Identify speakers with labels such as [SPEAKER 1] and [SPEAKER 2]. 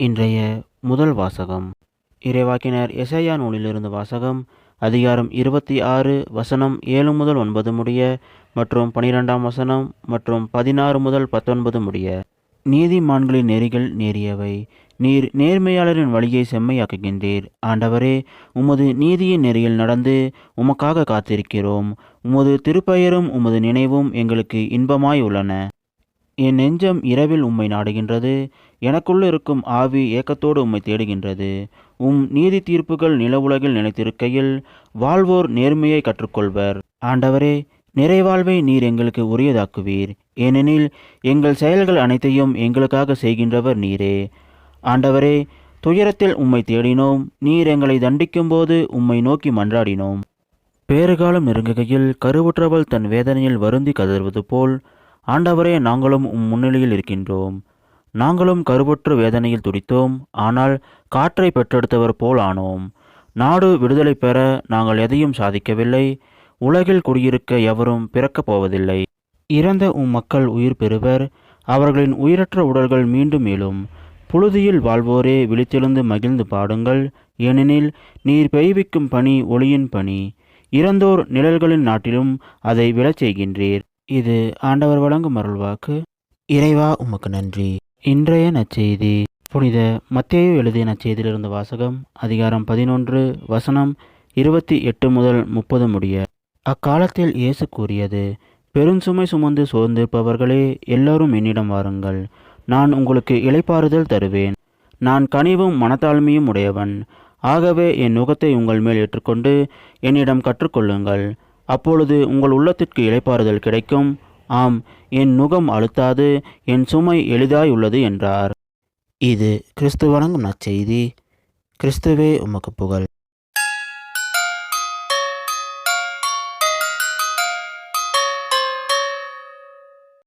[SPEAKER 1] இன்றைய முதல் வாசகம் இறைவாக்கினர் எசையா நூலிலிருந்து வாசகம். அதிகாரம் 26 வசனம் 7 முதல் 9 முடிய மற்றும் 12ஆம் வசனம் மற்றும் 16 முதல் 19 முடிய. நீதிமான்களின் நெறிகள் நேரியவை, நீர் நேர்மையாளரின் வழியை செம்மையாக்குகின்றீர். ஆண்டவரே, உமது நீதியின் நெறியில் நடந்து உமக்காக காத்திருக்கிறோம். உமது திருப்பெயரும் உமது நினைவும் எங்களுக்கு இன்பமாய் உள்ளன. என் நெஞ்சம் இரவில் உம்மை நாடுகின்றது, எனக்குள் இருக்கும் ஆவி ஏக்கத்தோடு உம்மை தேடுகின்றது. உம் நீதி தீர்ப்புகள் நிலவுலகில் நிலைத்திருக்கையில் வாழ்வோர் நேர்மையை கற்றுக்கொள்வர். ஆண்டவரே, நிறைவாழ்வை நீர் எங்களுக்கு உரியதாக்குவீர், ஏனெனில் எங்கள் செயல்கள் அனைத்தையும் எங்களுக்காக செய்கின்றவர் நீரே. ஆண்டவரே, துயரத்தில் உம்மை தேடினோம், நீர் எங்களை தண்டிக்கும்போது உம்மை நோக்கி மன்றாடினோம். பேறுகாலம் நெருங்குகையில் கருவுற்றவள் தன் வேதனையில் வருந்தி கதறுவது போல் ஆண்டவரே, நாங்களும் உம் முன்னிலையில் இருக்கின்றோம். நாங்களும் கருவுற்ற வேதனையில் துடித்தோம், ஆனால் காற்றை பெற்றெடுத்தவர் போல் ஆனோம். நாடு விடுதலை பெற நாங்கள் எதையும் சாதிக்கவில்லை, உலகில் குடியிருக்க எவரும் பிறக்கப் போவதில்லை. இறந்த உம் மக்கள் உயிர் பெறுவர், அவர்களின் உயிரற்ற உடல்கள் மீண்டும் எழும். புழுதியில் வாழ்வோரே, விழித்தெழுந்து மகிழ்ந்து பாடுங்கள், ஏனெனில் நீர் பெய்விக்கும் பனி ஒளியின் பனி. இறந்தோர் நிழல்களின் நாட்டிலும் அதை விழச் செய்கின்றீர். இது ஆண்டவர் வழங்கும் அருள்வாக்கு. இறைவா, உமக்கு நன்றி. இன்றைய நற்செய்தி புனித மத்தேயு எழுதிய நற்செய்தியிலிருந்து வாசகம். அதிகாரம் 11 வசனம் 28 முதல் 30 முடிய. அக்காலத்தில் இயேசு கூறியது, பெருஞ்சுமை சுமந்து சோர்ந்திருப்பவர்களே, எல்லோரும் என்னிடம் வாருங்கள், நான் உங்களுக்கு இளைப்பாறுதல் தருவேன். நான் கனிவும் மனத்தாழ்மையும் உடையவன், ஆகவே என் நுகத்தை உங்கள் மேல் ஏற்றுக்கொண்டு என்னிடம் கற்றுக்கொள்ளுங்கள். அப்பொழுது உங்கள் உள்ளத்திற்கு இளைப்பாறுதல் கிடைக்கும். ஆம், என் நுகம் அழுத்தாது, என் சுமை எளிதாய் உள்ளது என்றார். இது கிறிஸ்து வழங்கும் நற்செய்தி. கிறிஸ்துவே, உமக்கு புகழ்.